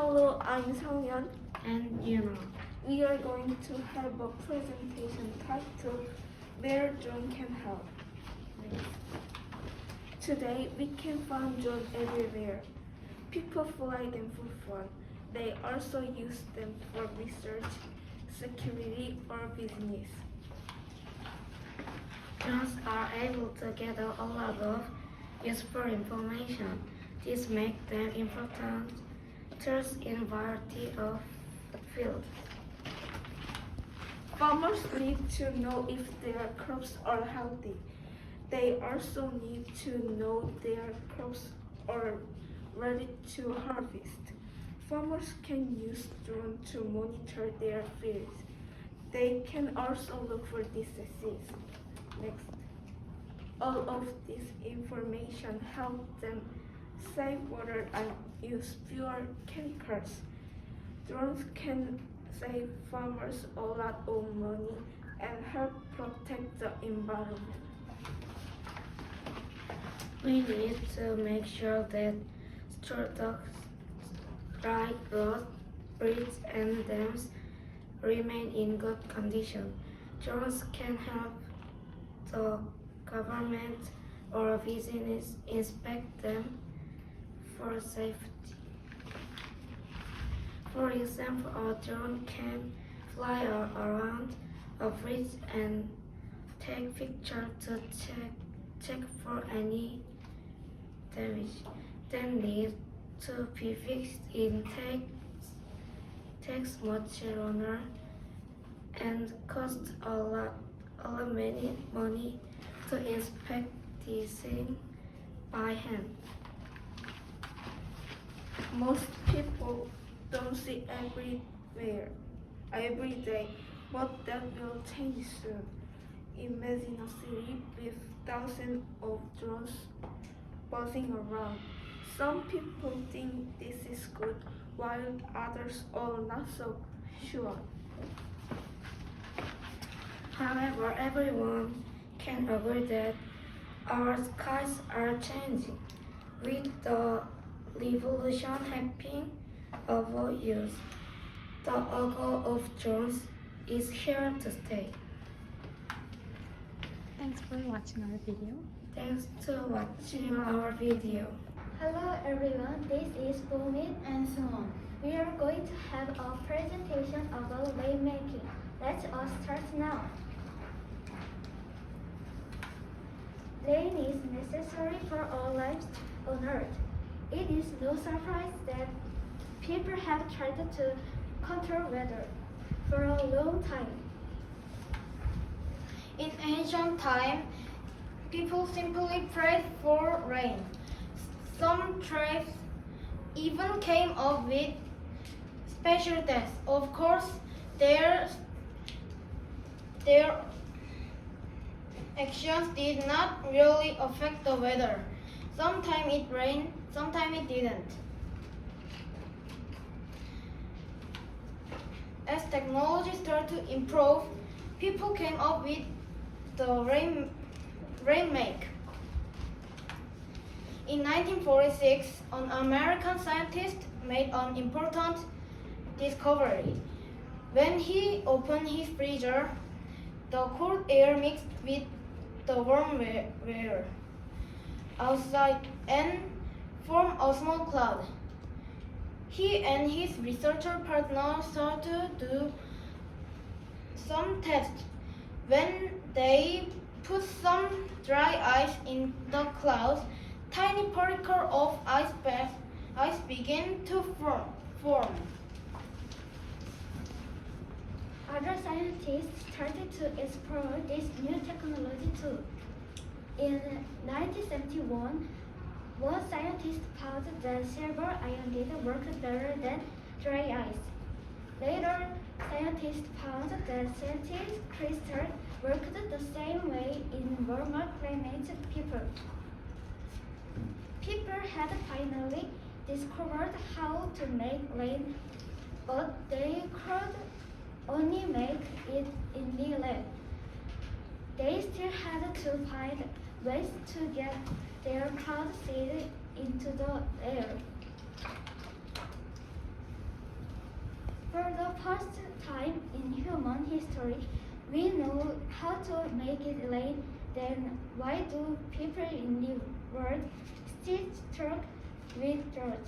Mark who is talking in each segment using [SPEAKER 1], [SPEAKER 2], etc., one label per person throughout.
[SPEAKER 1] Hello, I'm Sangyeon.
[SPEAKER 2] And you know,
[SPEAKER 1] We are going to have a presentation titled Where Drone Can Help. Today, we can find drones everywhere. People fly them for fun. They also use them for research, security, or business.
[SPEAKER 2] drones are able to gather a lot of useful information. This makes them important tools in a variety of fields.
[SPEAKER 1] Farmers need to know if their crops are healthy. They also need to know their crops are ready to harvest. Farmers can use drones to monitor their fields. They can also look for diseases. Next. All of this information helps them save water and use fewer chemicals. Drones can save farmers a lot of money and help protect the environment.
[SPEAKER 2] We need to make sure that structures like roads, bridges, and dams remain in good condition. Drones can help the government or business inspect them for safety. For example, a drone can fly around a bridge and take pictures to check for any damage. Then need to be fixed. It takes much longer and costs a lot many money to inspect this thing by hand.
[SPEAKER 1] Most people don't see every day, but that will change soon. Imagine a city with thousands of drones buzzing around. Some people think this is good, while others are not so sure.
[SPEAKER 2] However, everyone can agree that our skies are changing. With the revolution happening over years, the goal of drones is here to stay.
[SPEAKER 3] Thanks for watching our video.
[SPEAKER 2] Thanks to watching our video.
[SPEAKER 4] Hello everyone, this is Bumit and Suwon. We are going to have a presentation about rainmaking. Let's all start now. Rain is necessary for all lives on earth. It is no surprise that people have tried to control weather for a long time.
[SPEAKER 5] In ancient time, people simply prayed for rain. Some tribes even came up with special dance. Of course, their actions did not really affect the weather. Sometimes it rained, sometimes it didn't. As technology started to improve, people came up with the rainmake. In 1946, an American scientist made an important discovery. When he opened his freezer, the cold air mixed with the warm air outside and formed a small cloud. He and his researcher partner started to do some tests. When they put some dry ice in the clouds, tiny particles of ice began to form.
[SPEAKER 4] Other scientists started to explore this new technology too. In 1971, one scientist found that silver ion did work better than dry ice. Later, scientists found that certain crystals worked the same way in warmer climates. People had finally discovered how to make rain, but they could only make it in the lab. They still had to find ways to get their cloud seed into the air. For the first time in human history, we know how to make it rain. Then why do people in the world still struggle with drought?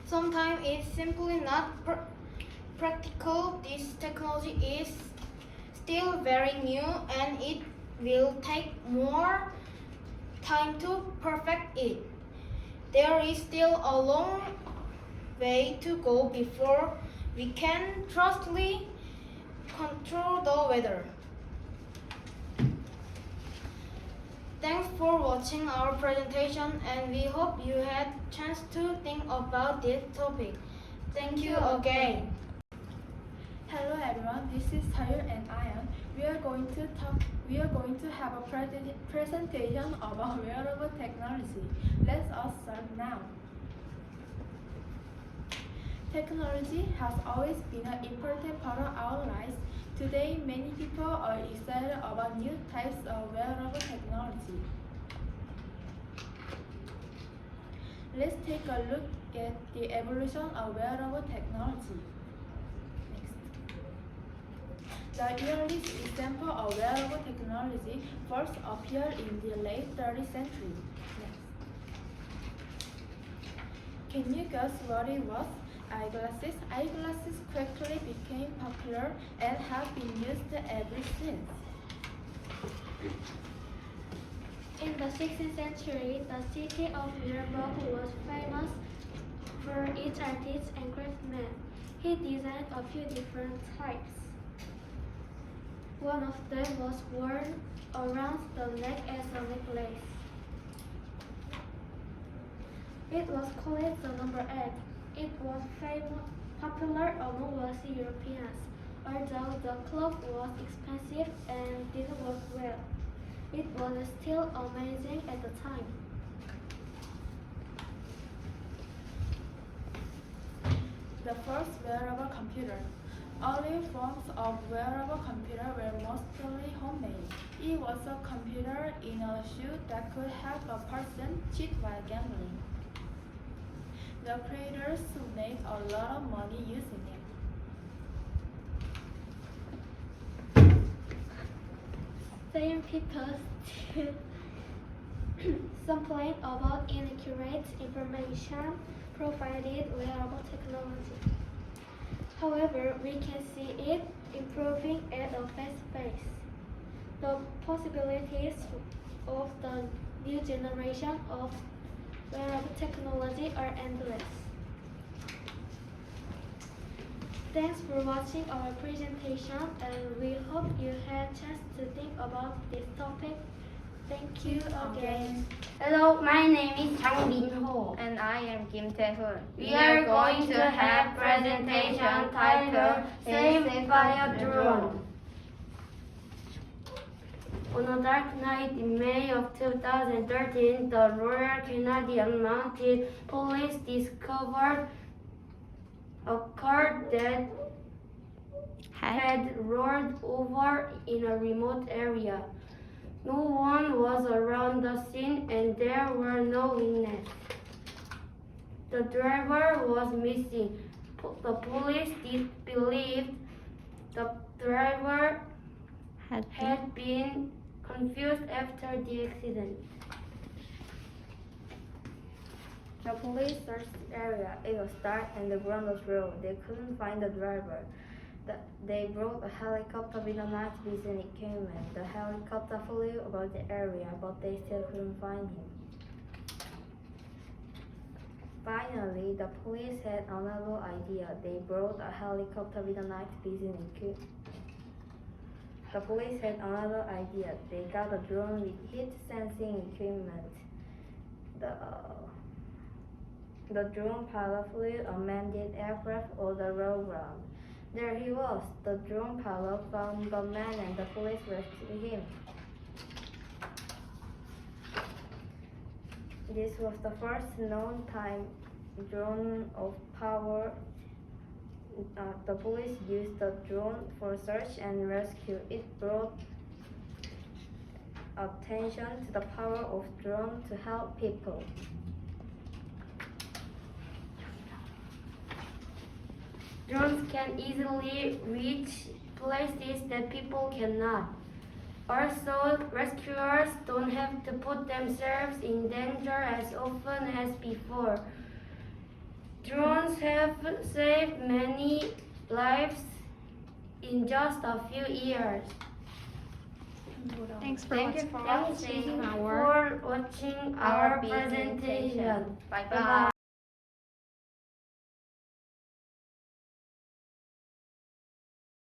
[SPEAKER 5] Sometimes it's simply not practical. This technology is still very new and it will take more time to perfect it. There is still a long way to go before we can trustfully control the weather. Thanks for watching our presentation and we hope you had a chance to think about this topic. Thank you again.
[SPEAKER 1] Hello everyone, this is Tayo and Ayan. We are going to have a presentation about wearable technology. Let us start now. Technology has always been an important part of our lives. Today, many people are excited about new types of wearable technology. Let's take a look at the evolution of wearable technology. Next. The earliest example of wearable technology first appeared in the late 30th century. Next. Can you guess what it was? Eyeglasses. Eyeglasses quickly became popular and have been used ever since.
[SPEAKER 4] In the 16th century, the city of Nuremberg was famous for its artists and craftsmen. He designed a few different types. One of them was worn around the neck as a necklace. It was called the number 8. It was popular among wealthy Europeans. Although the clock was expensive and didn't work well, it was still amazing at the time.
[SPEAKER 1] The first wearable computer. Early forms of wearable computer were mostly homemade. It was a computer in a shoe that could help a person cheat while gambling. The creators made a lot of money using it.
[SPEAKER 4] Some people still complain about inaccurate information provided wearable technology. However, we can see it improving at a fast pace. The possibilities of the new generation of wearable technology are endless. Thanks for watching our presentation and we hope you had a chance to think about this topic. Thank you again.
[SPEAKER 2] Hello, my name is Jang Min-ho.
[SPEAKER 6] And I am Kim Tae-hoon.
[SPEAKER 2] We are going to have presentation titled 씩씩하게 drone. On a dark night in May of 2013, the Royal Canadian Mounted Police discovered a car that had rolled over in a remote area. No one was around the scene and there were no witnesses. The driver was missing. The police believed the driver had been confused after the accident.
[SPEAKER 6] The police searched the area. It was dark and the ground was raw. They couldn't find the driver. They brought a helicopter with a night vision equipment. The helicopter flew about the area, but they still couldn't find him. Finally, the police had another idea. They brought a helicopter with a night vision equipment. The police had another idea. They got a drone with heat sensing equipment. The drone pilot flew a manned aircraft over the raw ground. There he was. The drone pilot found the man and the police rescued him. This was the first known time drone of power. The police used the drone for search and rescue. It brought attention to the power of drone to help people.
[SPEAKER 2] Drones can easily reach places that people cannot. Also, rescuers don't have to put themselves in danger as often as before. Drones have saved many lives in just a few years.
[SPEAKER 3] Thanks for
[SPEAKER 6] Thank you
[SPEAKER 3] watching.
[SPEAKER 6] for watching our
[SPEAKER 2] presentation.
[SPEAKER 6] Bye bye.